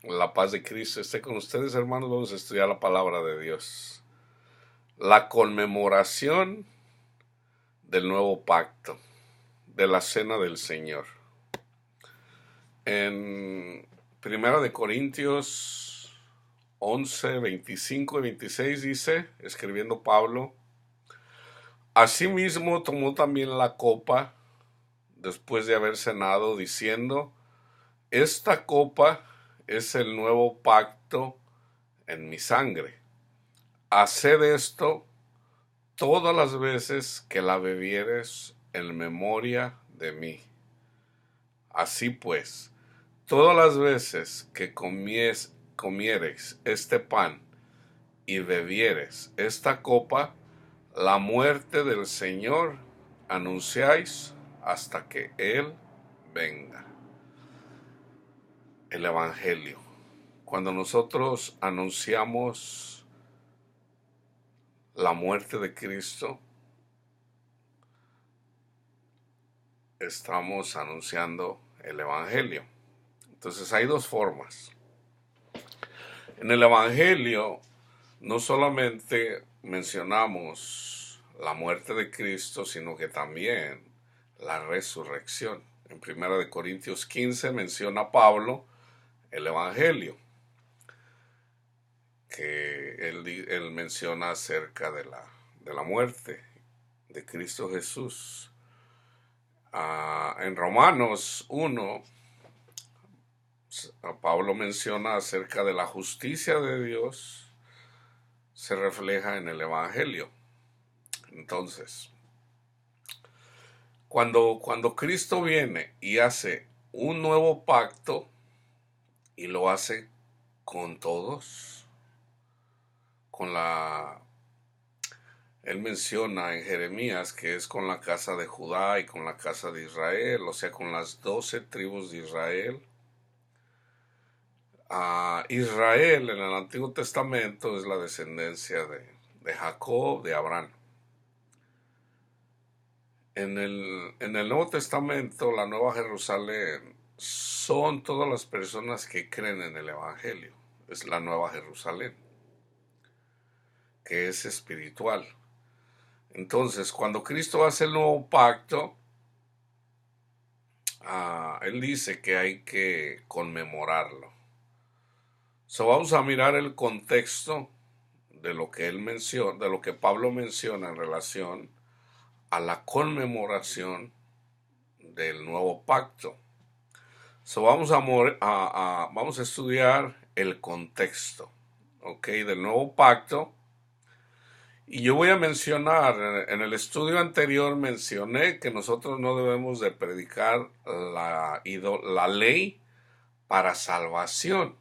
La paz de Cristo esté con ustedes, hermanos. Vamos a estudiar la palabra de Dios. La conmemoración del nuevo pacto, de la cena del Señor. En Primera de Corintios 11, 25 y 26 dice, escribiendo Pablo: Asimismo tomó también la copa después de haber cenado, diciendo: Esta copa es el nuevo pacto en mi sangre. Haced esto todas las veces que la bebieres en memoria de mí. Así pues, todas las veces que comiereis este pan y bebiereis esta copa, la muerte del Señor anunciáis hasta que Él venga. El Evangelio. Cuando nosotros anunciamos la muerte de Cristo, estamos anunciando el Evangelio. Entonces hay dos formas. En el Evangelio no solamente mencionamos la muerte de Cristo, sino que también la resurrección. En 1 Corintios 15 menciona Pablo el Evangelio, que él menciona acerca de la muerte de Cristo Jesús. En Romanos 1, Pablo menciona acerca de la justicia de Dios, se refleja en el Evangelio. Entonces, cuando Cristo viene y hace un nuevo pacto, y lo hace con todos, él menciona en Jeremías que es con la casa de Judá y con la casa de Israel, o sea, con las 12 tribus de Israel. Israel en el Antiguo Testamento es la descendencia de Jacob, de Abraham. En el Nuevo Testamento, la Nueva Jerusalén, son todas las personas que creen en el Evangelio. Es la Nueva Jerusalén, que es espiritual. Entonces, cuando Cristo hace el nuevo pacto, Él dice que hay que conmemorarlo. Vamos a mirar el contexto de lo que él menciona, de lo que Pablo menciona en relación a la conmemoración del nuevo pacto. Vamos a estudiar el contexto, del nuevo pacto. Y yo voy a mencionar, en el estudio anterior mencioné que nosotros no debemos de predicar la ley para salvación.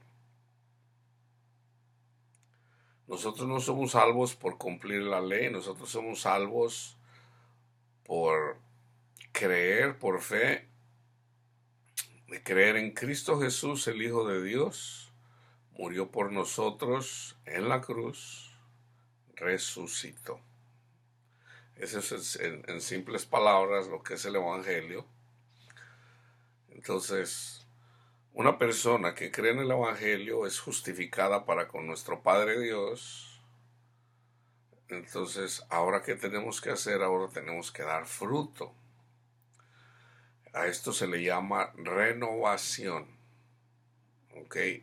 Nosotros no somos salvos por cumplir la ley, nosotros somos salvos por creer, por fe, de creer en Cristo Jesús, el Hijo de Dios, murió por nosotros en la cruz, resucitó. Eso es en simples palabras lo que es el Evangelio. Entonces, una persona que cree en el Evangelio es justificada para con nuestro Padre Dios. Entonces, ¿ahora qué tenemos que hacer? Ahora tenemos que dar fruto. A esto se le llama renovación.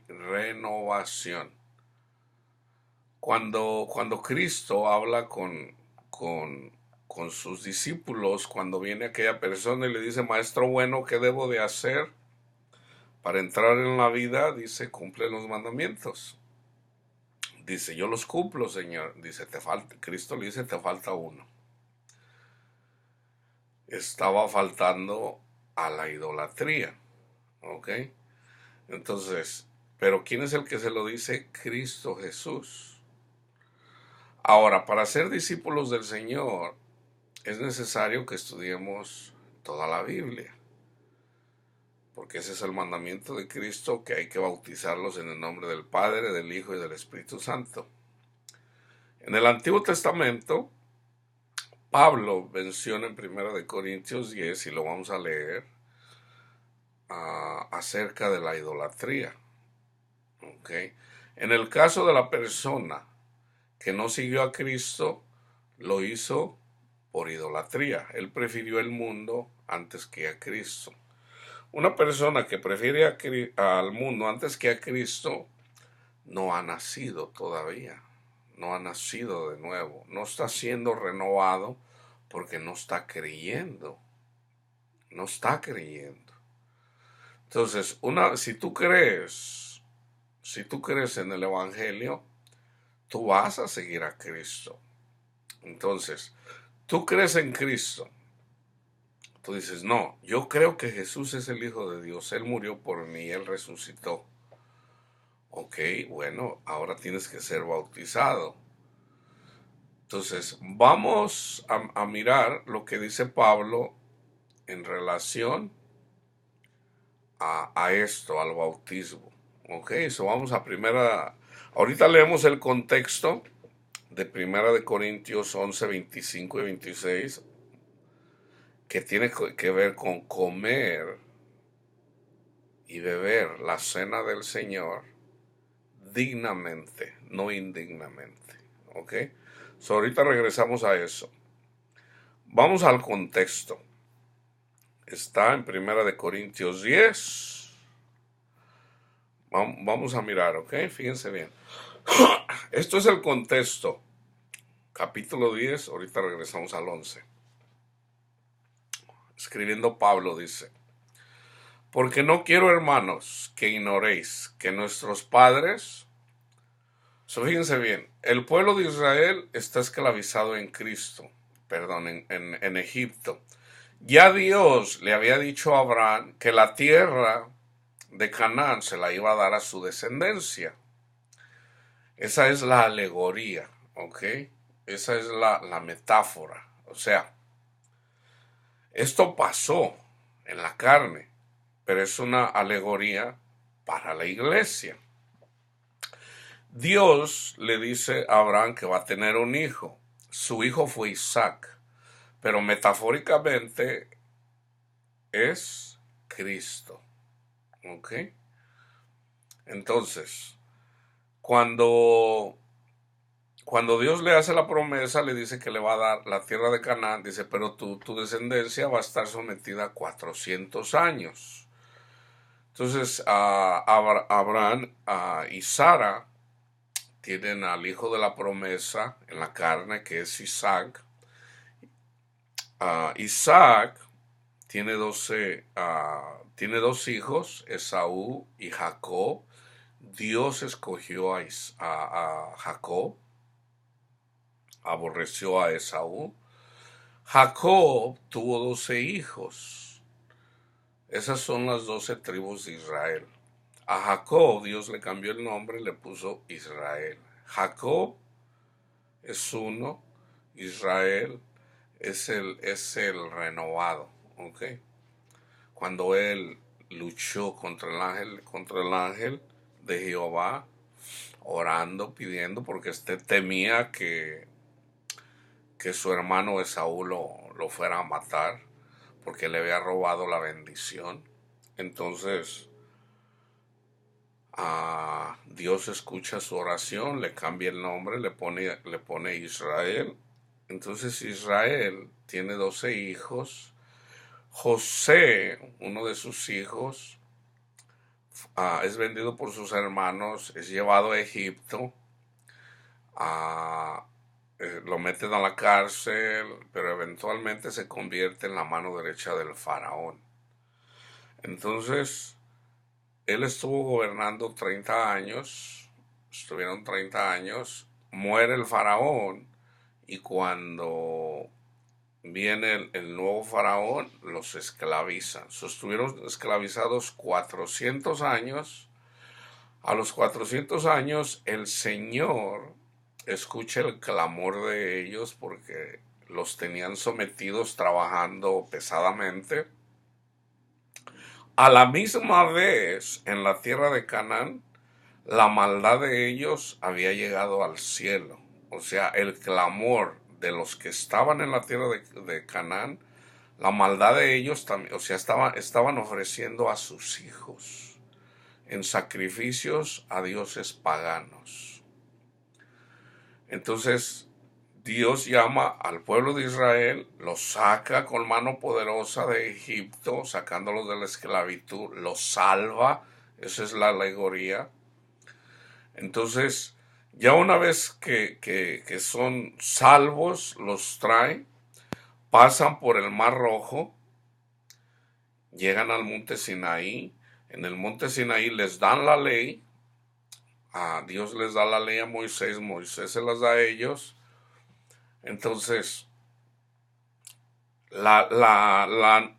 Renovación. Cuando Cristo habla con sus discípulos, cuando viene aquella persona y le dice: Maestro bueno, ¿qué debo de hacer para entrar en la vida? Dice: cumple los mandamientos. Dice: yo los cumplo, Señor. Dice: Cristo le dice: te falta uno. Estaba faltando a la idolatría. Entonces, ¿pero quién es el que se lo dice? Cristo Jesús. Ahora, para ser discípulos del Señor, es necesario que estudiemos toda la Biblia, porque ese es el mandamiento de Cristo, que hay que bautizarlos en el nombre del Padre, del Hijo y del Espíritu Santo. En el Antiguo Testamento, Pablo menciona en 1 Corintios 10, y lo vamos a leer, acerca de la idolatría. ¿ok? En el caso de la persona que no siguió a Cristo, lo hizo por idolatría. Él prefirió el mundo antes que a Cristo. Una persona que prefiere al mundo antes que a Cristo no ha nacido todavía, no ha nacido de nuevo, no está siendo renovado porque no está creyendo, no está creyendo. Entonces, si tú crees en el Evangelio, tú vas a seguir a Cristo. Entonces, tú crees en Cristo. Tú dices, no, yo creo que Jesús es el Hijo de Dios. Él murió por mí, Él resucitó. Ok, bueno, ahora tienes que ser bautizado. Entonces, vamos a mirar lo que dice Pablo en relación a esto, al bautismo. Ok, eso vamos a primera. Ahorita leemos el contexto de Primera de Corintios 11, 25 y 26, que tiene que ver con comer y beber la cena del Señor dignamente, no indignamente. ¿Ok? So, ahorita regresamos a eso. Vamos al contexto. Está en Primera de Corintios 10. Vamos a mirar, ¿ok? Fíjense bien. Esto es el contexto. Capítulo 10, ahorita regresamos al 11. Escribiendo Pablo dice, porque no quiero, hermanos, que ignoréis que nuestros padres, fíjense bien, el pueblo de Israel está esclavizado en Cristo, perdón, en Egipto. Ya Dios le había dicho a Abraham que la tierra de Canaán se la iba a dar a su descendencia. Esa es la alegoría, ¿ok? Esa es la metáfora. O sea, esto pasó en la carne, pero es una alegoría para la iglesia. Dios le dice a Abraham que va a tener un hijo. Su hijo fue Isaac, pero metafóricamente es Cristo. ¿Ok? Entonces, cuando Dios le hace la promesa, le dice que le va a dar la tierra de Canaán, dice, pero tu descendencia va a estar sometida a 400 años. Entonces, Abraham y Sara tienen al hijo de la promesa en la carne, que es Isaac. Isaac tiene tiene dos hijos, Esaú y Jacob. Dios escogió a Jacob, aborreció a Esaú. Jacob tuvo 12 hijos. Esas son las 12 tribus de Israel. A Jacob Dios le cambió el nombre y le puso Israel. Jacob es uno, Israel es el renovado. ¿Ok? Cuando él luchó contra el ángel de Jehová, orando, pidiendo, porque temía que su hermano Esaú lo fuera a matar, porque le había robado la bendición. Entonces, Dios escucha su oración, le cambia el nombre, le pone Israel. Entonces Israel tiene 12 hijos. José, uno de sus hijos, es vendido por sus hermanos, es llevado a Egipto, lo meten a la cárcel, pero eventualmente se convierte en la mano derecha del faraón. Entonces, él estuvo gobernando 30 años, estuvieron 30 años, muere el faraón y cuando viene el nuevo faraón, los esclavizan. Estuvieron esclavizados 400 años. A los 400 años el Señor escucha el clamor de ellos porque los tenían sometidos trabajando pesadamente. A la misma vez, en la tierra de Canaán, la maldad de ellos había llegado al cielo. O sea, el clamor de los que estaban en la tierra de Canaán, la maldad de ellos también, o sea, estaban ofreciendo a sus hijos en sacrificios a dioses paganos. Entonces Dios llama al pueblo de Israel, los saca con mano poderosa de Egipto, sacándolos de la esclavitud, los salva, esa es la alegoría. Entonces, ya una vez que son salvos, los trae, pasan por el Mar Rojo, llegan al monte Sinaí. En el monte Sinaí les dan la ley. Dios les da la ley a Moisés, Moisés se las da a ellos. Entonces,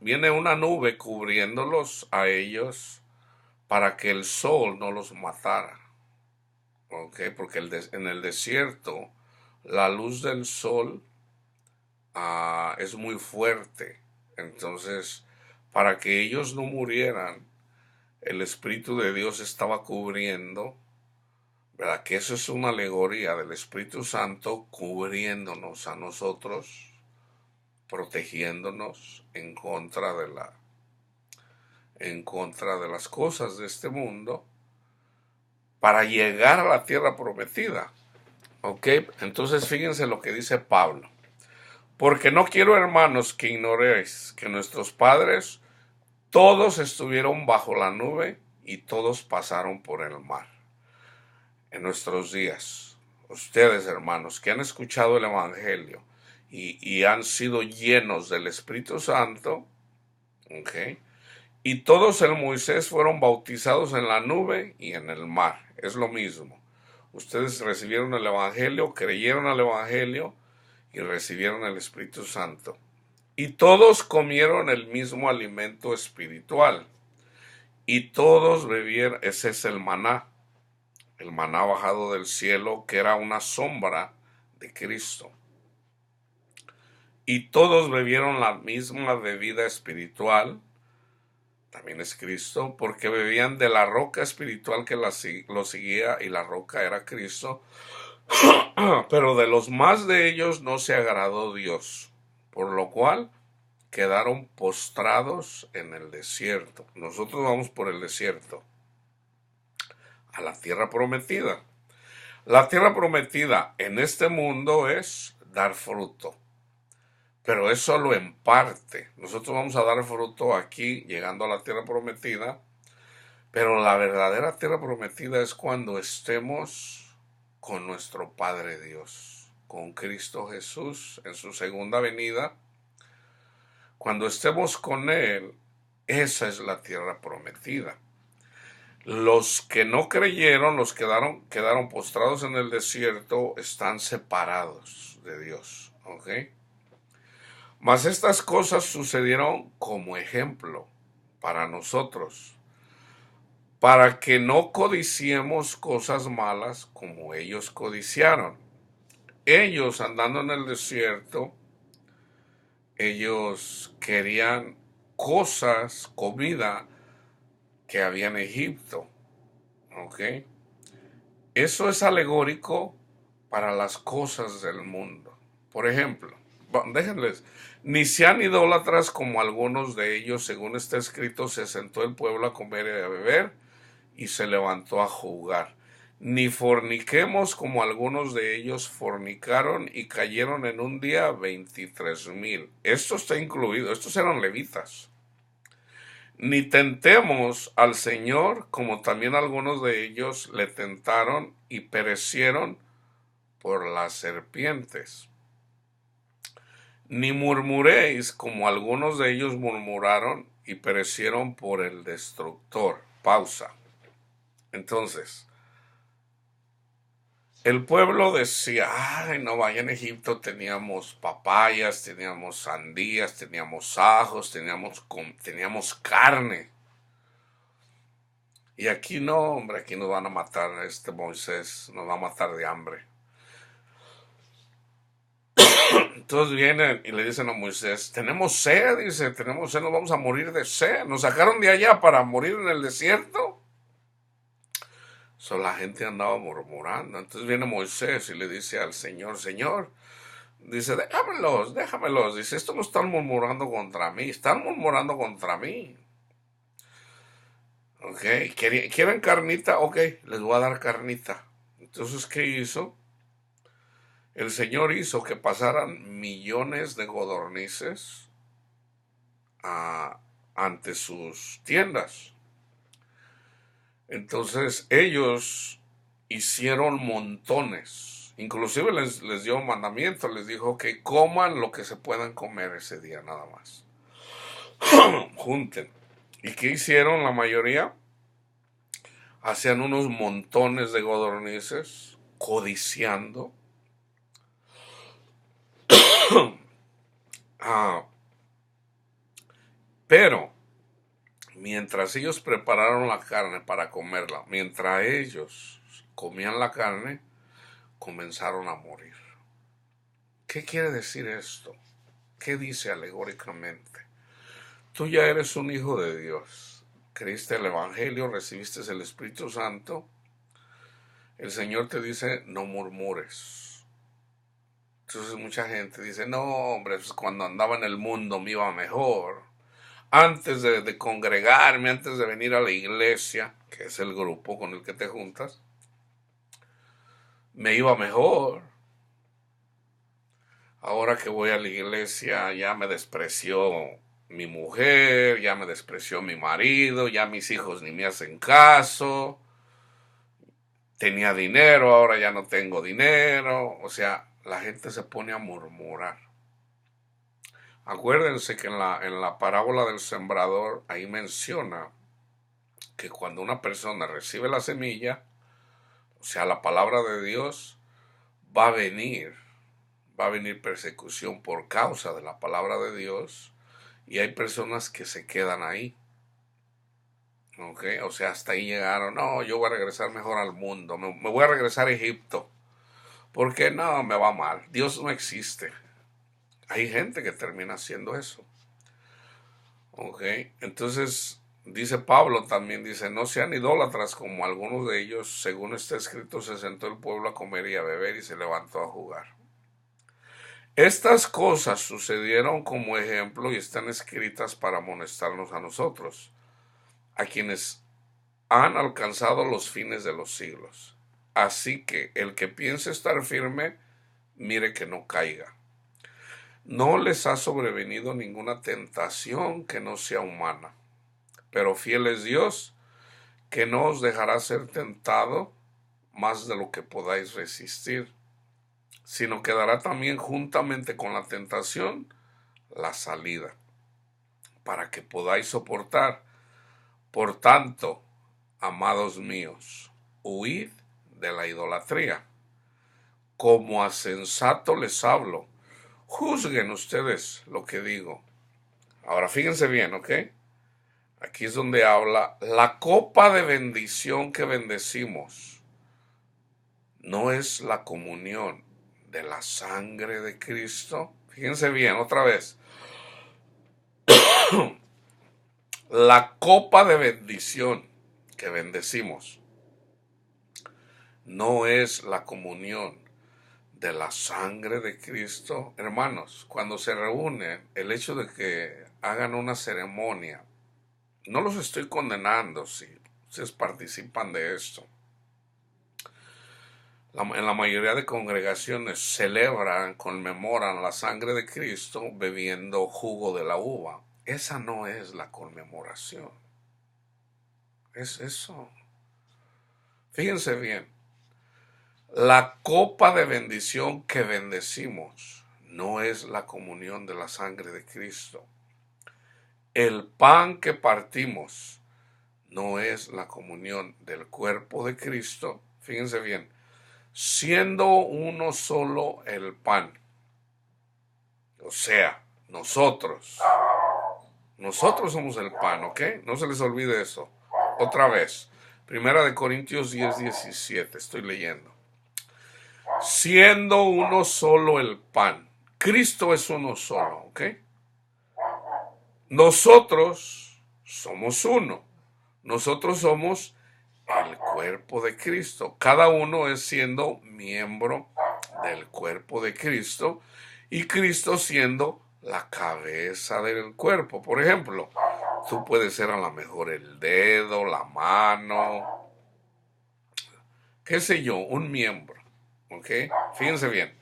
viene una nube cubriéndolos a ellos para que el sol no los matara. ¿Okay? Porque en el desierto la luz del sol es muy fuerte. Entonces, para que ellos no murieran, el Espíritu de Dios estaba cubriendo, ¿verdad? Que eso es una alegoría del Espíritu Santo cubriéndonos a nosotros, protegiéndonos en contra de las cosas de este mundo, para llegar a la tierra prometida. ¿Ok? Entonces fíjense lo que dice Pablo. Porque no quiero, hermanos, que ignoréis que nuestros padres todos estuvieron bajo la nube y todos pasaron por el mar. En nuestros días, ustedes, hermanos, que han escuchado el Evangelio y han sido llenos del Espíritu Santo, ¿ok? Y todos en Moisés fueron bautizados en la nube y en el mar. Es lo mismo. Ustedes recibieron el Evangelio, creyeron al Evangelio y recibieron el Espíritu Santo. Y todos comieron el mismo alimento espiritual. Y todos bebieron, ese es el maná bajado del cielo, que era una sombra de Cristo. Y todos bebieron la misma bebida espiritual, también es Cristo, porque bebían de la roca espiritual que lo seguía, y la roca era Cristo. Pero de los más de ellos no se agradó Dios, por lo cual quedaron postrados en el desierto. Nosotros vamos por el desierto a la tierra prometida. La tierra prometida en este mundo es dar fruto, pero es solo en parte. Nosotros vamos a dar fruto aquí, llegando a la tierra prometida, pero la verdadera tierra prometida es cuando estemos con nuestro Padre Dios, con Cristo Jesús en su segunda venida. Cuando estemos con Él, esa es la tierra prometida. Los que no creyeron, los quedaron postrados en el desierto, están separados de Dios. ¿Ok? Mas estas cosas sucedieron como ejemplo para nosotros, para que no codiciemos cosas malas como ellos codiciaron. Ellos, andando en el desierto, ellos querían cosas, comida que había en Egipto. ¿Ok? Eso es alegórico para las cosas del mundo. Por ejemplo, déjenles, ni sean idólatras como algunos de ellos, según está escrito, se sentó el pueblo a comer y a beber y se levantó a jugar. Ni forniquemos como algunos de ellos fornicaron y cayeron en un día 23,000. Esto está incluido, estos eran levitas. Ni tentemos al Señor como también algunos de ellos le tentaron y perecieron por las serpientes. Ni murmuréis como algunos de ellos murmuraron y perecieron por el destructor. Pausa. Entonces, el pueblo decía, ay, no, vaya, en Egipto teníamos papayas, teníamos sandías, teníamos ajos, teníamos carne. Y aquí no, hombre, aquí nos van a matar, Moisés nos va a matar de hambre. Entonces vienen y le dicen a Moisés, tenemos sed, dice, tenemos sed, nos vamos a morir de sed. Nos sacaron de allá para morir en el desierto. La gente andaba murmurando. Entonces viene Moisés y le dice al Señor, Señor, dice, déjamelos. Dice, estos no están murmurando contra mí, están murmurando contra mí. Ok, ¿quieren carnita? Ok, les voy a dar carnita. Entonces, ¿qué hizo? El Señor hizo que pasaran millones de codornices ante sus tiendas. Entonces ellos hicieron montones. Inclusive les dio un mandamiento, les dijo que coman lo que se puedan comer ese día nada más. Junten. ¿Y qué hicieron la mayoría? Hacían unos montones de codornices, codiciando. Ah, pero mientras ellos prepararon la carne para comerla, mientras ellos comían la carne, comenzaron a morir. ¿Qué quiere decir esto? ¿Qué dice alegóricamente? Tú ya eres un hijo de Dios. Creíste el Evangelio, recibiste el Espíritu Santo. El Señor te dice, no murmures. Entonces mucha gente dice, no, hombre, pues cuando andaba en el mundo me iba mejor. Antes de congregarme, antes de venir a la iglesia, que es el grupo con el que te juntas, me iba mejor. Ahora que voy a la iglesia ya me despreció mi mujer, ya me despreció mi marido, ya mis hijos ni me hacen caso. Tenía dinero, ahora ya no tengo dinero. O sea, la gente se pone a murmurar. Acuérdense que en la parábola del sembrador ahí menciona que cuando una persona recibe la semilla, o sea, la palabra de Dios, va a venir, va a venir persecución por causa de la palabra de Dios. Y hay personas que se quedan ahí. ¿Ok? O sea, hasta ahí llegaron. No, yo voy a regresar mejor al mundo. Me voy a regresar a Egipto. Porque no, me va mal. Dios no existe. Hay gente que termina haciendo eso. ¿Ok? Entonces, dice Pablo también, dice, no sean idólatras como algunos de ellos. Según está escrito, se sentó el pueblo a comer y a beber y se levantó a jugar. Estas cosas sucedieron como ejemplo y están escritas para amonestarnos a nosotros, a quienes han alcanzado los fines de los siglos. Así que el que piense estar firme, mire que no caiga. No les ha sobrevenido ninguna tentación que no sea humana, pero fiel es Dios, que no os dejará ser tentado más de lo que podáis resistir, sino que dará también juntamente con la tentación la salida, para que podáis soportar. Por tanto, amados míos, huid de la idolatría. Como a sensato les hablo, juzguen ustedes lo que digo. Ahora fíjense bien, ¿ok? Aquí es donde habla la copa de bendición que bendecimos. No es la comunión de la sangre de Cristo. Fíjense bien, otra vez. La copa de bendición que bendecimos no es la comunión de la sangre de Cristo. Hermanos, cuando se reúnen, el hecho de que hagan una ceremonia, no los estoy condenando si ustedes participan de esto. En la mayoría de congregaciones celebran, conmemoran la sangre de Cristo bebiendo jugo de la uva. Esa no es la conmemoración. Es eso. Fíjense bien. La copa de bendición que bendecimos no es la comunión de la sangre de Cristo. El pan que partimos no es la comunión del cuerpo de Cristo. Fíjense bien, siendo uno solo el pan. O sea, nosotros somos el pan, ¿ok? No se les olvide eso. Otra vez, Primera de Corintios 10:17, estoy leyendo. Siendo uno solo el pan. Cristo es uno solo, ¿ok? Nosotros somos uno. Nosotros somos el cuerpo de Cristo. Cada uno es siendo miembro del cuerpo de Cristo y Cristo siendo la cabeza del cuerpo. Por ejemplo, Tú puedes ser a lo mejor el dedo, la mano, qué sé yo, un miembro. ¿Ok? Fíjense bien.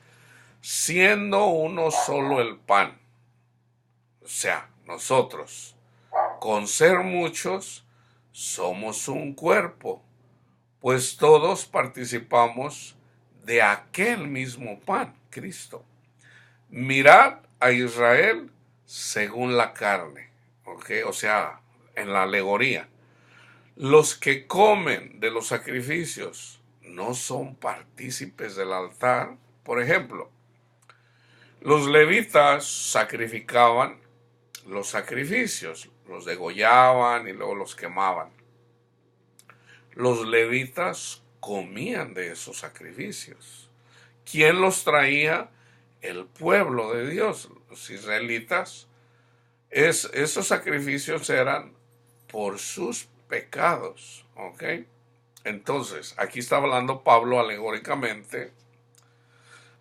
Siendo uno solo el pan, o sea, nosotros, con ser muchos, somos un cuerpo, pues todos participamos de aquel mismo pan, Cristo. Mirad a Israel según la carne, ¿ok? O sea, en la alegoría. Los que comen de los sacrificios no son partícipes del altar. Por ejemplo, los levitas sacrificaban los sacrificios, los degollaban y luego los quemaban. Los levitas comían de esos sacrificios. ¿Quién los traía? El pueblo de Dios, los israelitas. Esos sacrificios eran por sus pecados. ¿Ok? Entonces, aquí está hablando Pablo alegóricamente.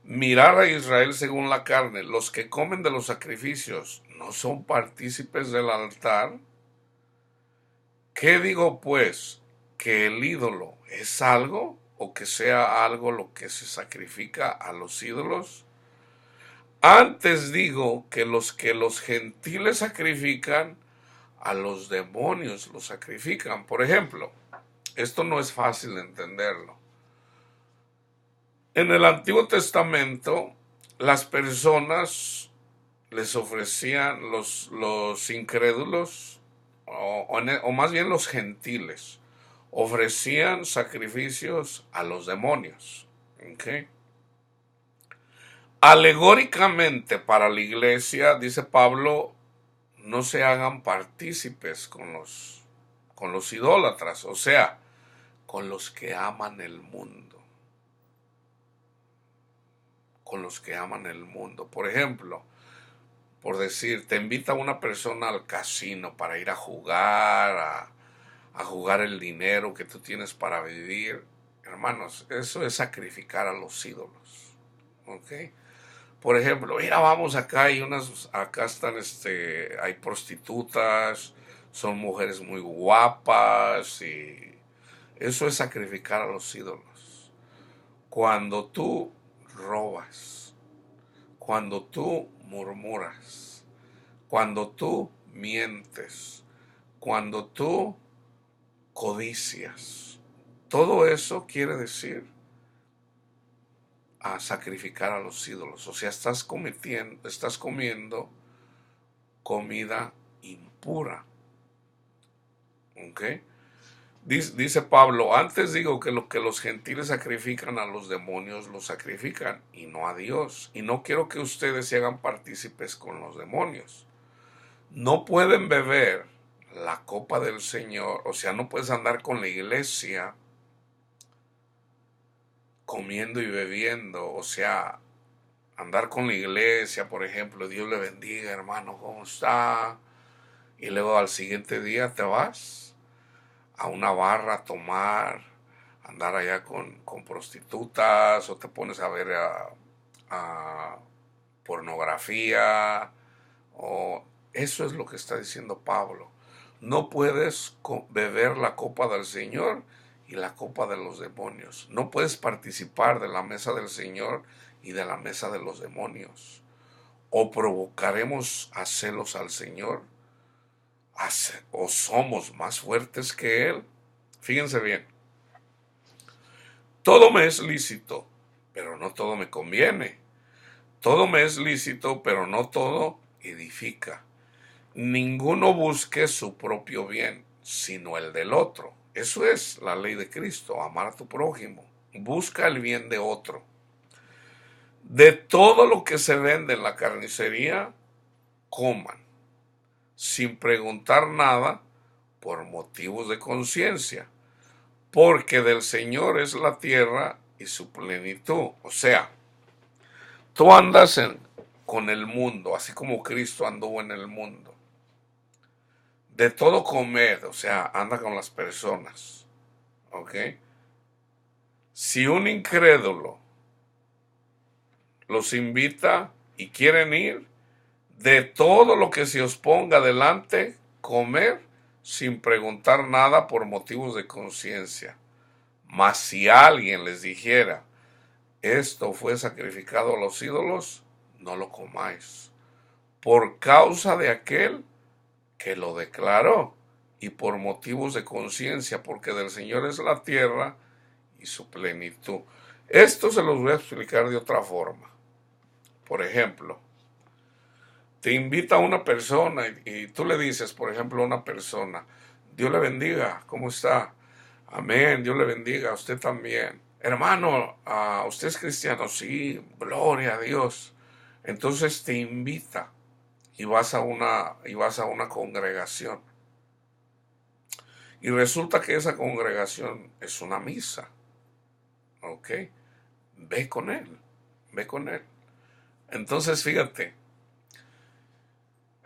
Mirar a Israel según la carne. Los que comen de los sacrificios no son partícipes del altar. ¿Qué digo pues? ¿Que el ídolo es algo o que sea algo lo que se sacrifica a los ídolos? Antes digo que los gentiles sacrifican, a los demonios los sacrifican. Por ejemplo, esto no es fácil de entenderlo. En el Antiguo Testamento, las personas les ofrecían, los incrédulos, o más bien los gentiles, ofrecían sacrificios a los demonios. ¿Okay? Alegóricamente para la iglesia, dice Pablo, no se hagan partícipes con los idólatras, o sea, con los que aman el mundo. Con los que aman el mundo. Por ejemplo, por decir, te invita una persona al casino para ir a jugar, a jugar el dinero que tú tienes para vivir. Hermanos, eso es sacrificar a los ídolos. ¿Ok? Por ejemplo, mira, vamos acá, acá están, hay prostitutas, son mujeres muy guapas y eso es sacrificar a los ídolos. Cuando tú robas, cuando tú murmuras, cuando tú mientes, cuando tú codicias, todo eso quiere decir a sacrificar a los ídolos. O sea, estás comiendo comida impura. ¿Ok? Dice Pablo, antes digo que lo que los gentiles sacrifican a los demonios, los sacrifican y no a Dios. Y no quiero que ustedes se hagan partícipes con los demonios. No pueden beber la copa del Señor, o sea, no puedes andar con la iglesia comiendo y bebiendo, o sea, andar con la iglesia, por ejemplo, Dios le bendiga, hermano, ¿cómo está? Y luego al siguiente día te vas a una barra a tomar, andar allá con prostitutas, o te pones a ver a pornografía, o eso es lo que está diciendo Pablo. No puedes beber la copa del Señor y la copa de los demonios. No puedes participar de la mesa del Señor y de la mesa de los demonios. O provocaremos a celos al Señor, o somos más fuertes que Él. Fíjense bien. Todo me es lícito, pero no todo me conviene. Todo me es lícito, pero no todo edifica. Ninguno busque su propio bien, sino el del otro. Eso es la ley de Cristo, amar a tu prójimo. Busca el bien de otro. De todo lo que se vende en la carnicería, coman, sin preguntar nada, por motivos de conciencia, porque del Señor es la tierra y su plenitud. O sea, tú andas con el mundo, así como Cristo anduvo en el mundo. De todo comer, o sea, anda con las personas. ¿Ok? Si un incrédulo los invita y quieren ir, de todo lo que se os ponga delante, comer sin preguntar nada por motivos de conciencia. Mas si alguien les dijera, esto fue sacrificado a los ídolos, no lo comáis, por causa de aquel que lo declaró, y por motivos de conciencia, porque del Señor es la tierra y su plenitud. Esto se los voy a explicar de otra forma. Por ejemplo, te invita una persona y tú le dices, por ejemplo, a una persona, Dios le bendiga, ¿cómo está? Amén, Dios le bendiga, a usted también. Hermano, ¿usted es cristiano? Sí, gloria a Dios. Entonces te invita y vas a una congregación. Y resulta que esa congregación es una misa. ¿Ok? Ve con él, ve con él. Entonces, fíjate.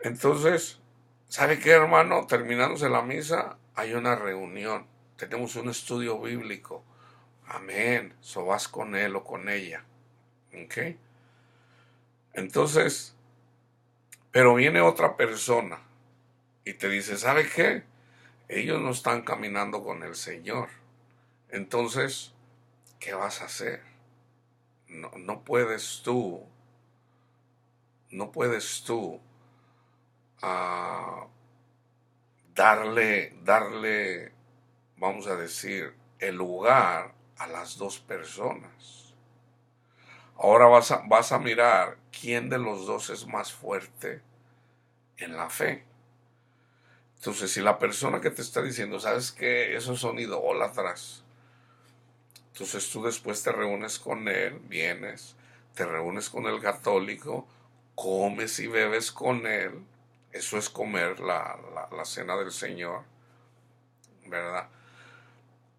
Entonces, ¿sabe qué, hermano? Terminándose la misa, hay una reunión. Tenemos un estudio bíblico. Amén. So vas con él o con ella. ¿Ok? Entonces, pero viene otra persona y te dice, ¿sabe qué? Ellos no están caminando con el Señor. Entonces, ¿qué vas a hacer? No puedes tú, uh, darle, vamos a decir, el lugar a las dos personas. Ahora vas a mirar quién de los dos es más fuerte en la fe. Entonces, si la persona que te está diciendo, ¿sabes qué? Esos son idólatras. Entonces tú después te reúnes con él, vienes, te reúnes con el católico, comes y bebes con él. Eso es comer la cena del Señor, ¿verdad?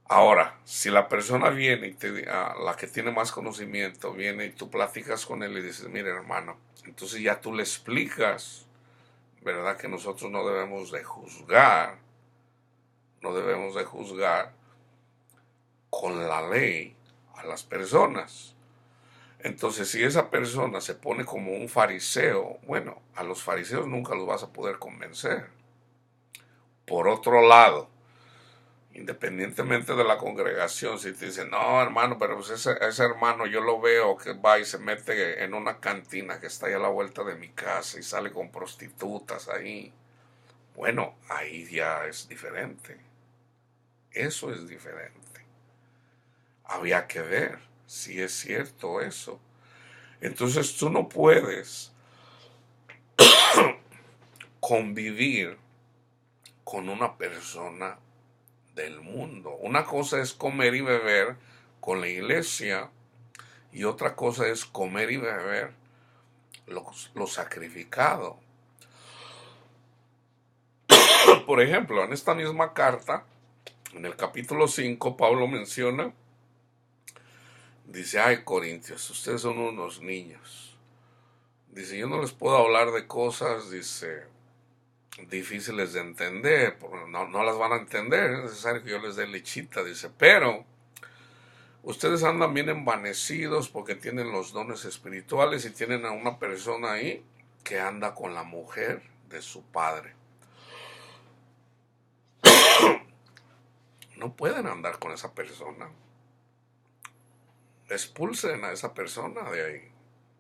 Ahora, si la persona viene y la que tiene más conocimiento viene y tú platicas con él y dices, mire hermano, entonces ya tú le explicas, ¿verdad? Que nosotros no debemos de juzgar con la ley a las personas. Entonces, si esa persona se pone como un fariseo, bueno, a los fariseos nunca los vas a poder convencer. Por otro lado, independientemente de la congregación, si te dicen, no, hermano, pero pues ese hermano yo lo veo que va y se mete en una cantina que está ahí a la vuelta de mi casa y sale con prostitutas ahí. Bueno, ahí ya es diferente. Eso es diferente. Había que ver si es cierto eso. Entonces tú no puedes convivir con una persona del mundo. Una cosa es comer y beber con la iglesia y otra cosa es comer y beber lo sacrificado. Por ejemplo, en esta misma carta, en el capítulo 5, Pablo menciona, dice, ay Corintios, ustedes son unos niños. Dice, yo no les puedo hablar de cosas, dice, difíciles de entender, porque no las van a entender, es necesario que yo les dé lechita, dice, pero ustedes andan bien envanecidos porque tienen los dones espirituales y tienen a una persona ahí que anda con la mujer de su padre. No pueden andar con esa persona. Expulsen a esa persona de ahí.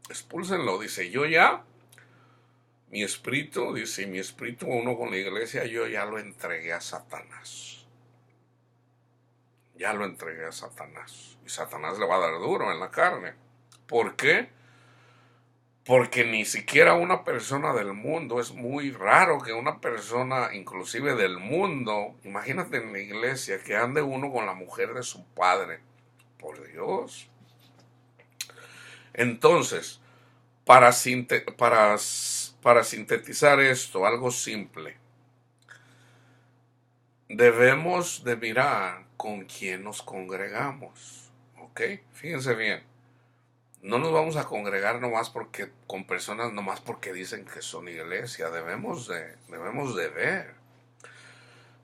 Expúlsenlo, dice, yo ya, mi espíritu, dice, mi espíritu uno con la iglesia, yo ya lo entregué a Satanás. Ya lo entregué a Satanás. Y Satanás le va a dar duro en la carne. ¿Por qué? Porque ni siquiera una persona del mundo, es muy raro que una persona inclusive del mundo, imagínate en la iglesia, que ande uno con la mujer de su padre. Por Dios. Entonces, para sintetizar esto, algo simple, debemos de mirar con quién nos congregamos. ¿Ok? Fíjense bien. No nos vamos a congregar nomás con personas nomás porque dicen que son iglesia. Debemos de ver.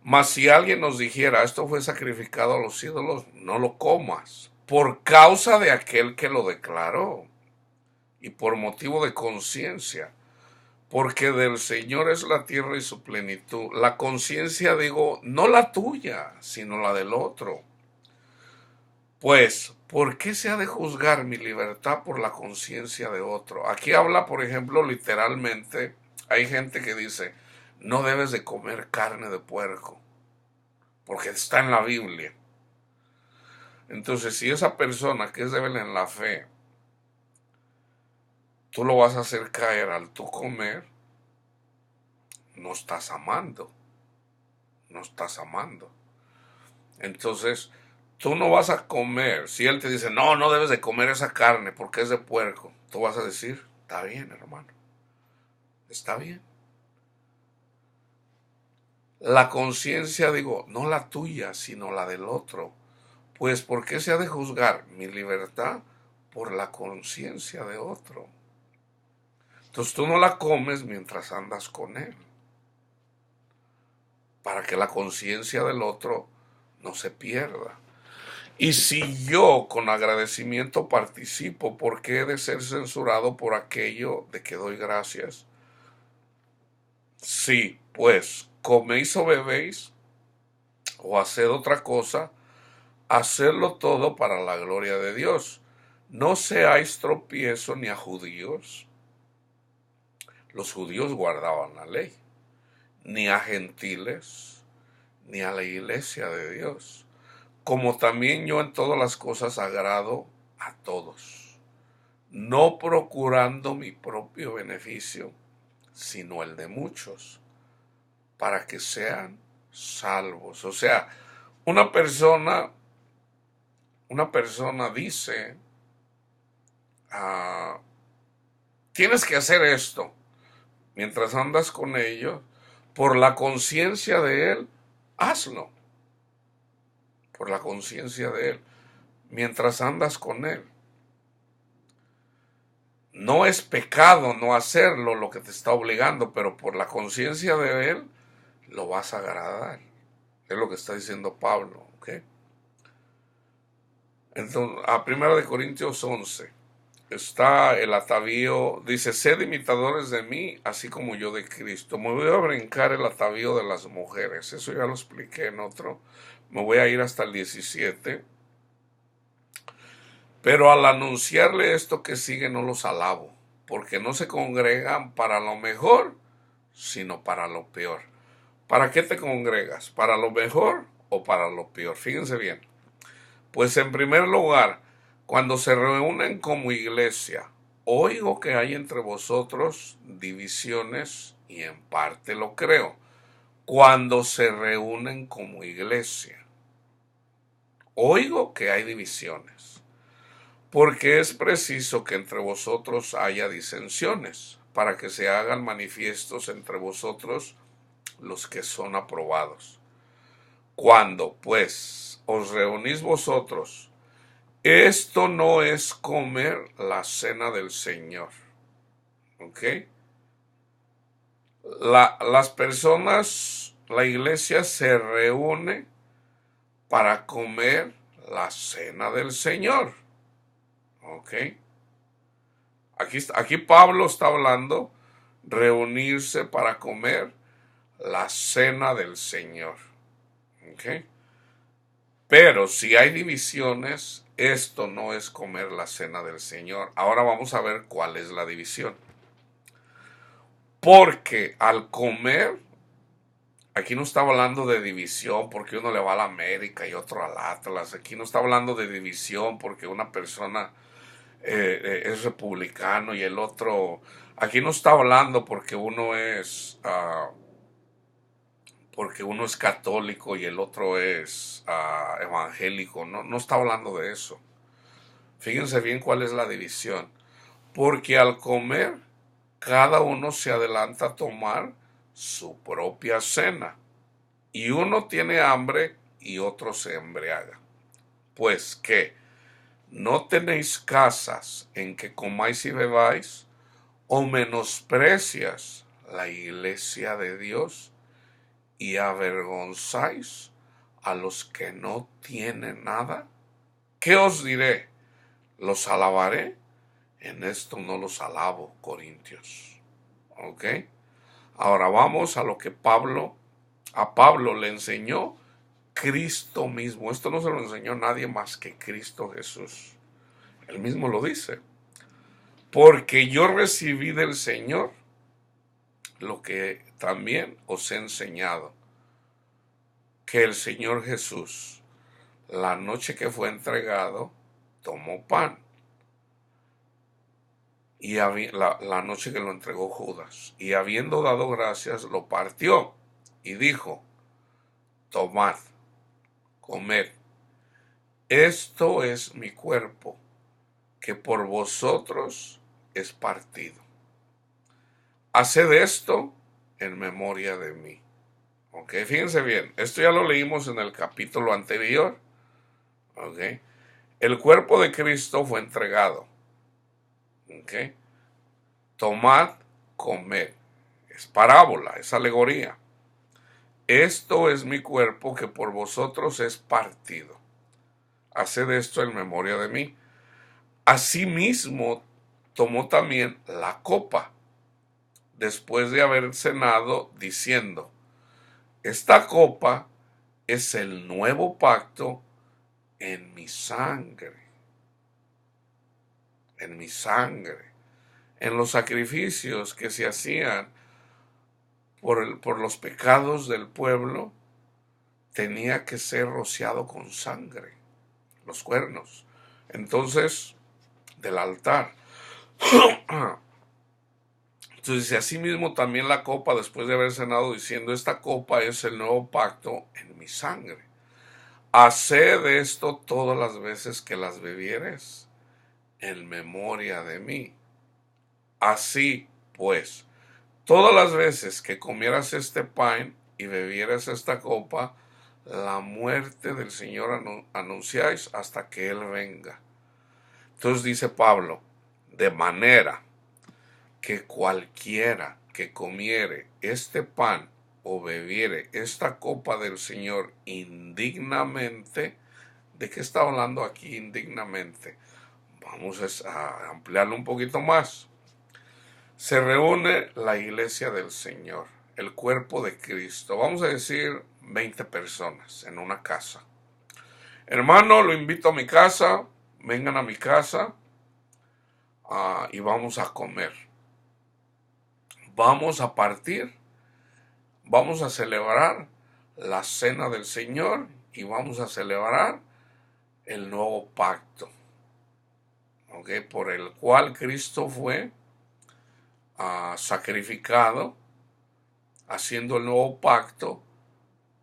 Mas si alguien nos dijera, esto fue sacrificado a los ídolos, no lo comas, por causa de aquel que lo declaró y por motivo de conciencia, porque del Señor es la tierra y su plenitud. La conciencia, digo, no la tuya, sino la del otro. Pues, ¿por qué se ha de juzgar mi libertad por la conciencia de otro? Aquí habla, por ejemplo, literalmente, hay gente que dice, no debes de comer carne de puerco, porque está en la Biblia. Entonces, si esa persona que es débil en la fe, tú lo vas a hacer caer al tú comer, no estás amando, no estás amando. Entonces, tú no vas a comer, si él te dice, no, no debes de comer esa carne porque es de puerco, tú vas a decir, está bien, hermano, está bien. La conciencia, digo, no la tuya, sino la del otro. Pues, ¿por qué se ha de juzgar mi libertad por la conciencia de otro? Entonces tú no la comes mientras andas con él, para que la conciencia del otro no se pierda. Y si yo con agradecimiento participo, ¿por qué he de ser censurado por aquello de que doy gracias? Sí, pues coméis o bebéis o haced otra cosa, hacerlo todo para la gloria de Dios. No seáis tropiezo ni a judíos. Los judíos guardaban la ley, ni a gentiles, ni a la iglesia de Dios. Como también yo en todas las cosas agrado a todos, no procurando mi propio beneficio, sino el de muchos, para que sean salvos. O sea, una persona, una persona dice, ah, tienes que hacer esto, mientras andas con ellos, por la conciencia de él, hazlo, por la conciencia de él, mientras andas con él. No es pecado no hacerlo lo que te está obligando, pero por la conciencia de él lo vas a agradar. Es lo que está diciendo Pablo, ¿ok? Entonces, a 1 Corintios 11 está el atavío, dice, sed imitadores de mí, así como yo de Cristo. Me voy a brincar el atavío de las mujeres, eso ya lo expliqué en otro. Me voy a ir hasta el 17. Pero al anunciarle esto que sigue no los alabo, porque no se congregan para lo mejor, sino para lo peor. ¿Para qué te congregas? ¿Para lo mejor o para lo peor? Fíjense bien. Pues en primer lugar, cuando se reúnen como iglesia, oigo que hay entre vosotros divisiones y en parte lo creo. Cuando se reúnen como iglesia, oigo que hay divisiones. Porque es preciso que entre vosotros haya disensiones, para que se hagan manifiestos entre vosotros los que son aprobados. Cuando, pues, os reunís vosotros, esto no es comer la cena del Señor. ¿Ok? Las personas, la iglesia se reúne para comer la cena del Señor. ¿Ok? Aquí Pablo está hablando reunirse para comer la cena del Señor. ¿Ok? Pero si hay divisiones, esto no es comer la cena del Señor. Ahora vamos a ver cuál es la división. Porque al comer, aquí no está hablando de división porque uno le va a la América y otro al Atlas. Aquí no está hablando de división porque una persona es republicano y el otro. Aquí no está hablando porque uno es católico y el otro es evangélico. No, no está hablando de eso. Fíjense bien cuál es la división. Porque al comer, cada uno se adelanta a tomar su propia cena. Y uno tiene hambre y otro se embriaga. Pues, ¿qué? ¿No tenéis casas en que comáis y bebáis? ¿O menosprecias la iglesia de Dios y avergonzáis a los que no tienen nada? ¿Qué os diré? ¿Los alabaré? En esto no los alabo, Corintios. ¿Ok? Ahora vamos a lo que a Pablo le enseñó Cristo mismo. Esto no se lo enseñó nadie más que Cristo Jesús. Él mismo lo dice. Porque yo recibí del Señor lo que también os he enseñado, que el Señor Jesús, la noche que fue entregado, tomó pan. Y la noche que lo entregó Judas, y habiendo dado gracias, lo partió y dijo: tomad, comed, esto es mi cuerpo, que por vosotros es partido. Haced esto en memoria de mí. Ok, fíjense bien, esto ya lo leímos en el capítulo anterior. Ok, el cuerpo de Cristo fue entregado. Ok, tomad, comed. Es parábola, es alegoría. Esto es mi cuerpo que por vosotros es partido. Haced esto en memoria de mí. Asimismo, tomó también la copa, después de haber cenado, diciendo: esta copa es el nuevo pacto en mi sangre. En mi sangre. En los sacrificios que se hacían por los pecados del pueblo, tenía que ser rociado con sangre, los cuernos. Entonces, del altar. Entonces dice: asimismo también la copa, después de haber cenado, diciendo: esta copa es el nuevo pacto en mi sangre. Haced esto todas las veces que las bebieres, en memoria de mí. Así pues, todas las veces que comieras este pan y bebieras esta copa, la muerte del Señor anunciáis hasta que Él venga. Entonces dice Pablo: de manera que cualquiera que comiere este pan o bebiere esta copa del Señor indignamente. ¿De qué está hablando aquí indignamente? Vamos a ampliarlo un poquito más. Se reúne la iglesia del Señor, el cuerpo de Cristo. Vamos a decir 20 personas en una casa. Hermano, lo invito a mi casa, vengan a mi casa y vamos a comer. Vamos a partir, vamos a celebrar la cena del Señor y vamos a celebrar el nuevo pacto, ¿okay? Por el cual Cristo fue sacrificado, haciendo el nuevo pacto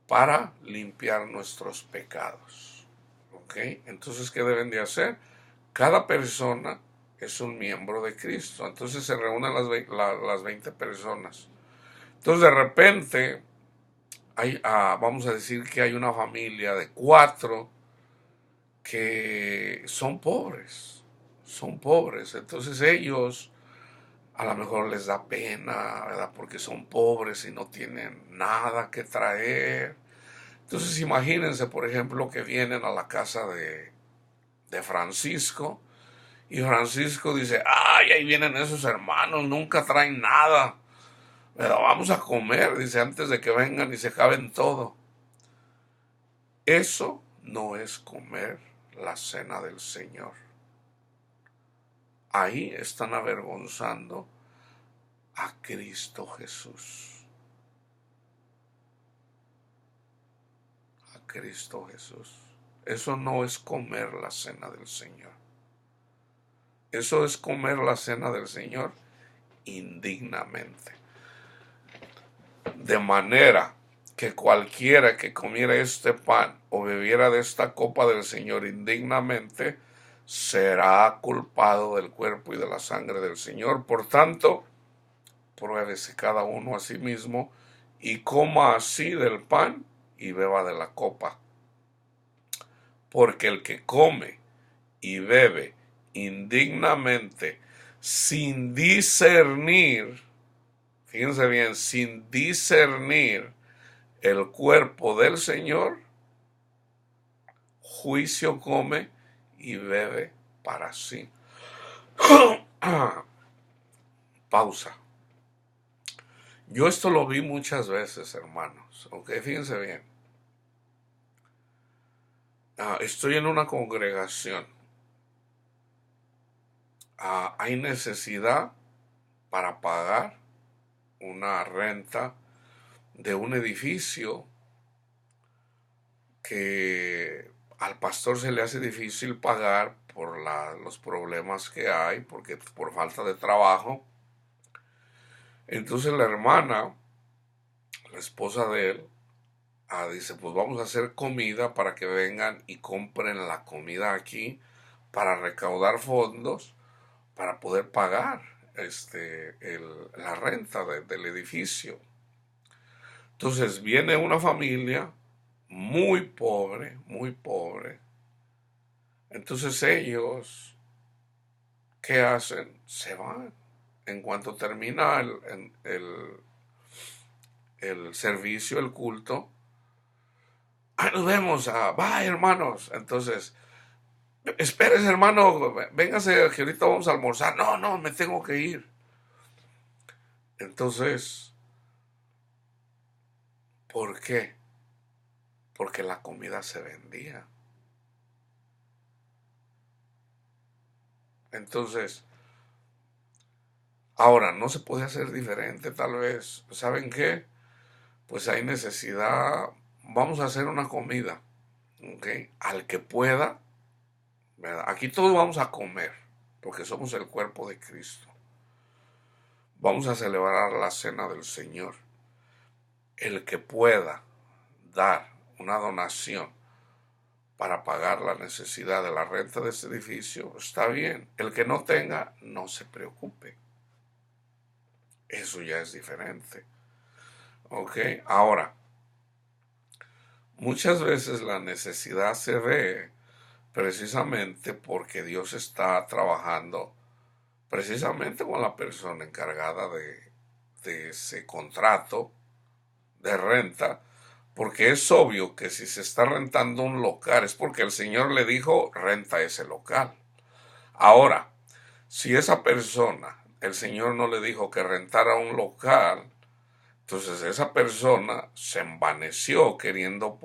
para limpiar nuestros pecados. ¿Okay? Entonces, ¿qué deben de hacer? Cada persona es un miembro de Cristo. Entonces se reúnen las 20 personas. Entonces de repente vamos a decir que hay una familia de 4 que son pobres. Son pobres. Entonces ellos a lo mejor les da pena, ¿verdad? Porque son pobres y no tienen nada que traer. Entonces imagínense, por ejemplo, que vienen a la casa de Francisco y Francisco dice: ay, ahí vienen esos hermanos, nunca traen nada, pero vamos a comer, dice, antes de que vengan y se acaben todo. Eso no es comer la cena del Señor. Ahí están avergonzando a Cristo Jesús. A Cristo Jesús. Eso no es comer la cena del Señor. Eso es comer la cena del Señor indignamente. De manera que cualquiera que comiera este pan o bebiera de esta copa del Señor indignamente, será culpado del cuerpo y de la sangre del Señor. Por tanto, pruébese cada uno a sí mismo y coma así del pan y beba de la copa. Porque el que come y bebe indignamente, sin discernir, fíjense bien, sin discernir el cuerpo del Señor, juicio come y bebe para sí. Pausa. Yo esto lo vi muchas veces, hermanos. Ok, fíjense bien. Estoy en una congregación. Hay necesidad para pagar una renta de un edificio que al pastor se le hace difícil pagar por los problemas que hay, porque por falta de trabajo. Entonces la hermana, la esposa de él, dice, pues vamos a hacer comida para que vengan y compren la comida aquí para recaudar fondos para poder pagar la renta del edificio. Entonces viene una familia muy pobre, muy pobre. Entonces ellos, ¿qué hacen? Se van. En cuanto termina el servicio, el culto, nos vemos, bye hermanos. Entonces, espérese hermano, véngase que ahorita vamos a almorzar. No, no, me tengo que ir. Entonces, ¿por qué? Porque la comida se vendía. Entonces, ahora no se puede hacer diferente tal vez. ¿Saben qué? Pues hay necesidad. Vamos a hacer una comida, ¿ok? Al que pueda, ¿verdad? Aquí todos vamos a comer, porque somos el cuerpo de Cristo. Vamos a celebrar la cena del Señor. El que pueda dar una donación para pagar la necesidad de la renta de ese edificio, está bien. El que no tenga, no se preocupe. Eso ya es diferente. ¿Ok? Ahora, muchas veces la necesidad se ve precisamente porque Dios está trabajando precisamente con la persona encargada de ese contrato de renta, porque es obvio que si se está rentando un local es porque el Señor le dijo renta ese local. Ahora, si esa persona, el Señor no le dijo que rentara un local, entonces esa persona se envaneció queriendo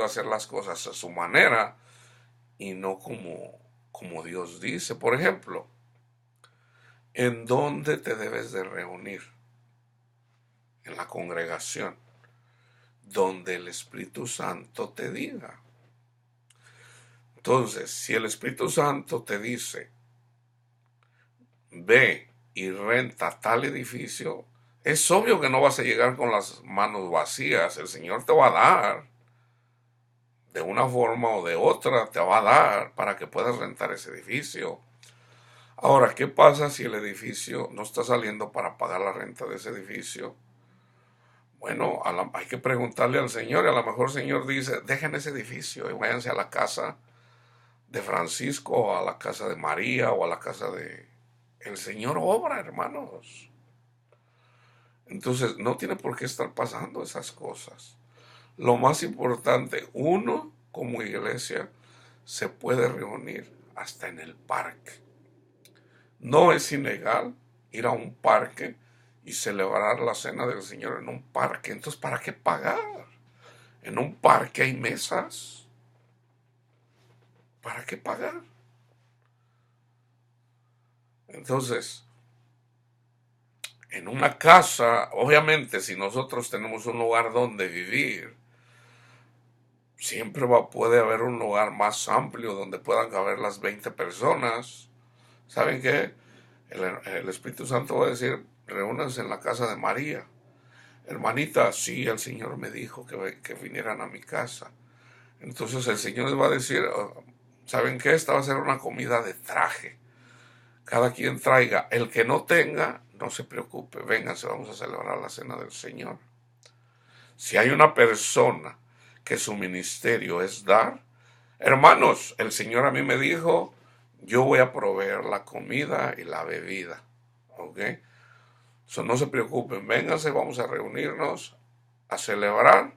hacer las cosas a su manera y no como Dios dice. Por ejemplo, ¿en dónde te debes de reunir? En la congregación, donde el Espíritu Santo te diga. Entonces, si el Espíritu Santo te dice, ve y renta tal edificio, es obvio que no vas a llegar con las manos vacías. El Señor te va a dar, de una forma o de otra, te va a dar para que puedas rentar ese edificio. Ahora, ¿qué pasa si el edificio no está saliendo para pagar la renta de ese edificio? Bueno, hay que preguntarle al Señor, y a lo mejor el Señor dice, dejen ese edificio y váyanse a la casa de Francisco, o a la casa de María, o a la casa de... El Señor obra, hermanos. Entonces, no tiene por qué estar pasando esas cosas. Lo más importante, uno como iglesia se puede reunir hasta en el parque. No es ilegal ir a un parque y celebrar la cena del Señor en un parque. Entonces, ¿para qué pagar? En un parque hay mesas. ¿Para qué pagar? Entonces, en una casa, obviamente, si nosotros tenemos un lugar donde vivir, siempre puede haber un lugar más amplio donde puedan caber las 20 personas. ¿Saben qué? El Espíritu Santo va a decir, reúnanse en la casa de María. Hermanita, sí, el Señor me dijo que vinieran a mi casa. Entonces el Señor les va a decir, ¿saben qué? Esta va a ser una comida de traje. Cada quien traiga. El que no tenga, no se preocupe. Vénganse, vamos a celebrar la cena del Señor. Si hay una persona que su ministerio es dar, hermanos, el Señor a mí me dijo, yo voy a proveer la comida y la bebida. ¿Ok? So, no se preocupen, vénganse, vamos a reunirnos a celebrar,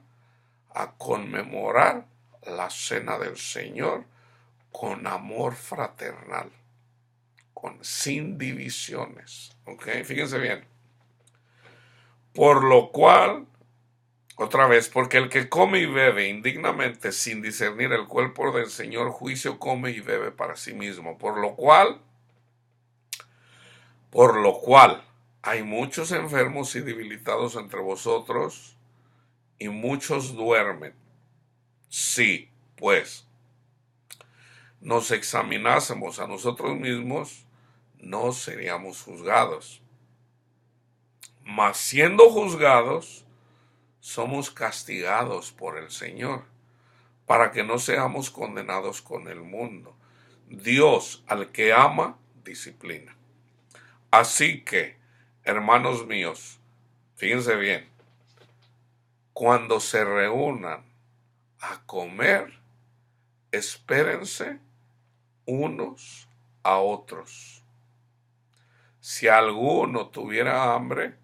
a conmemorar la cena del Señor con amor fraternal, sin divisiones. ¿Ok? Fíjense bien. Por lo cual, otra vez, porque el que come y bebe indignamente sin discernir el cuerpo del Señor, juicio come y bebe para sí mismo. Por lo cual, hay muchos enfermos y debilitados entre vosotros, y muchos duermen. Sí, pues, nos examinásemos a nosotros mismos, no seríamos juzgados. Mas siendo juzgados, somos castigados por el Señor, para que no seamos condenados con el mundo. Dios al que ama, disciplina. Así que, hermanos míos, fíjense bien, cuando se reúnan a comer, espérense unos a otros. Si alguno tuviera hambre,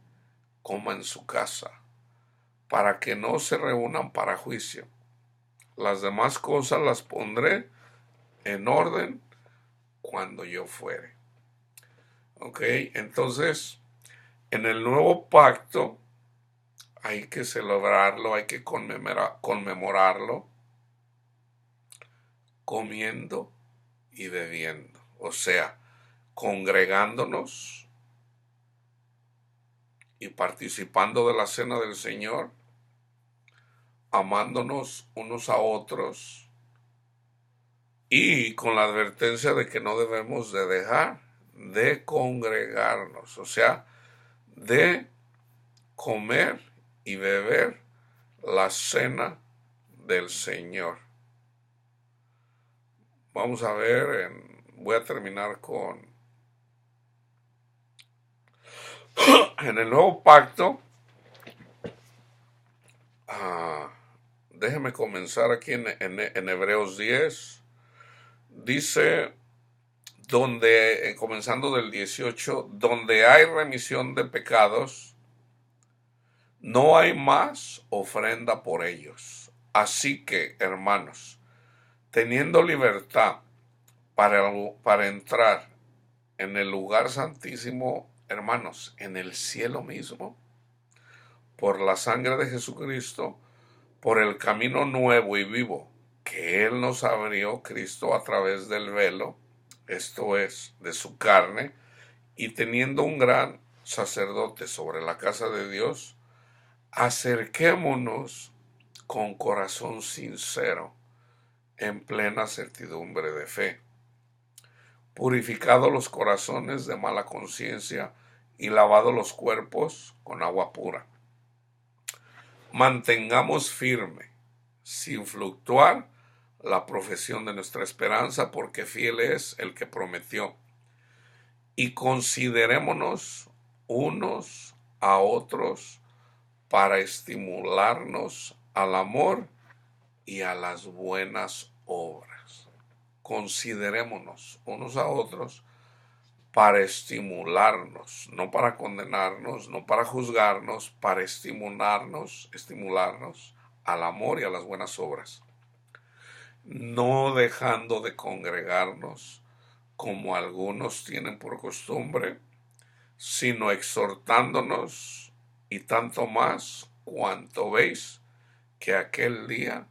coma en su casa, para que no se reúnan para juicio. Las demás cosas las pondré en orden cuando yo fuere. Ok, entonces, en el nuevo pacto hay que celebrarlo, hay que conmemorarlo, comiendo y bebiendo. O sea, congregándonos y participando de la cena del Señor, amándonos unos a otros y con la advertencia de que no debemos de dejar de congregarnos, o sea, de comer y beber la cena del Señor. Vamos a ver, voy a terminar en el nuevo pacto. Déjeme comenzar aquí en Hebreos 10. Dice, comenzando del 18, donde hay remisión de pecados, no hay más ofrenda por ellos. Así que, hermanos, teniendo libertad para entrar en el lugar santísimo, hermanos, en el cielo mismo, por la sangre de Jesucristo, por el camino nuevo y vivo que Él nos abrió, Cristo, a través del velo, esto es, de su carne, y teniendo un gran sacerdote sobre la casa de Dios, acerquémonos con corazón sincero, en plena certidumbre de fe, purificados los corazones de mala conciencia y lavados los cuerpos con agua pura. Mantengamos firme, sin fluctuar, la profesión de nuestra esperanza, porque fiel es el que prometió. Y considerémonos unos a otros para estimularnos al amor y a las buenas obras. Considerémonos unos a otros para estimularnos, no para condenarnos, no para juzgarnos, para estimularnos al amor y a las buenas obras, no dejando de congregarnos como algunos tienen por costumbre, sino exhortándonos, y tanto más cuanto veis que aquel día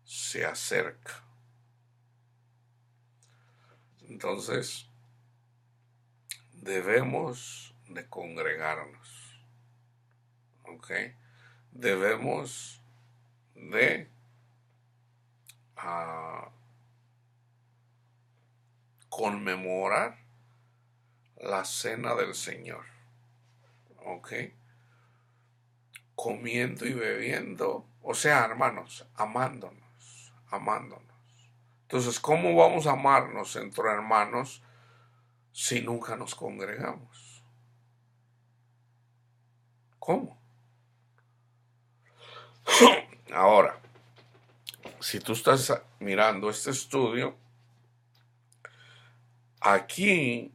se acerca. Entonces, debemos de congregarnos, ¿ok? Debemos de conmemorar la cena del Señor, ¿ok? Comiendo y bebiendo, o sea, hermanos, amándonos. Entonces, ¿cómo vamos a amarnos entre hermanos si nunca nos congregamos? ¿Cómo? Ahora, si tú estás mirando este estudio, aquí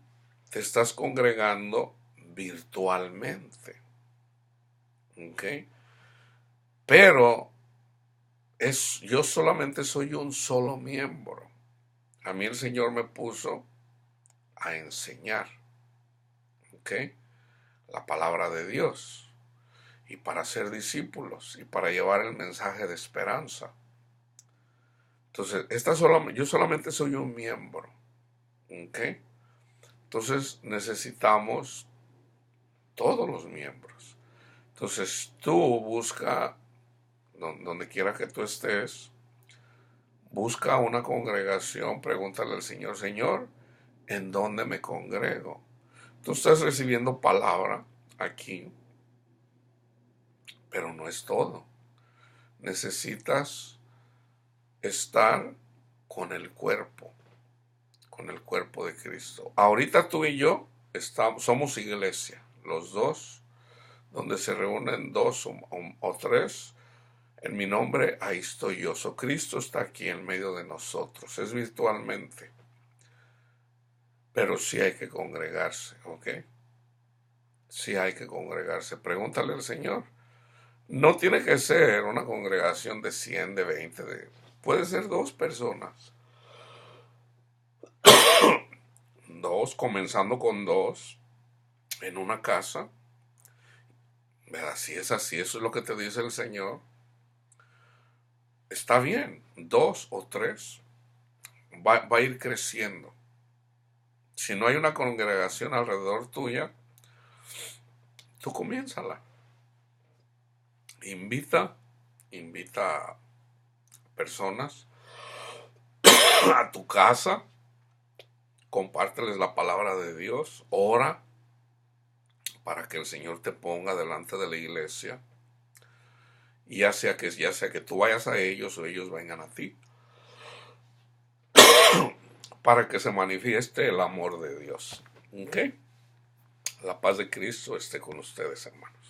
te estás congregando virtualmente, ¿ok? Pero yo solamente soy un solo miembro. A mí el Señor me puso a enseñar, ¿ok? La palabra de Dios. y para ser discípulos y para llevar el mensaje de esperanza. Entonces, yo solamente soy un miembro, ¿ok? Entonces necesitamos todos los miembros. Entonces tú busca, donde quiera que tú estés, busca una congregación, pregúntale al Señor, Señor, ¿en dónde me congrego? Tú estás recibiendo palabra aquí, pero no es todo. Necesitas estar con el cuerpo de Cristo. Ahorita tú y yo somos iglesia, los dos, donde se reúnen dos o tres. En mi nombre, ahí estoy yo. Cristo está aquí en medio de nosotros. Es virtualmente. Pero sí hay que congregarse, ¿ok? Sí hay que congregarse. Pregúntale al Señor. No tiene que ser una congregación de 100, de 20, puede ser dos personas. Dos, comenzando con dos, en una casa. ¿Verdad? Si es así, eso es lo que te dice el Señor. Está bien, dos o tres. Va a ir creciendo. Si no hay una congregación alrededor tuya, tú comiénzala. Invita a personas a tu casa, compárteles la palabra de Dios, ora para que el Señor te ponga delante de la iglesia, y ya sea que tú vayas a ellos o ellos vengan a ti, para que se manifieste el amor de Dios. ¿Ok? La paz de Cristo esté con ustedes, hermanos.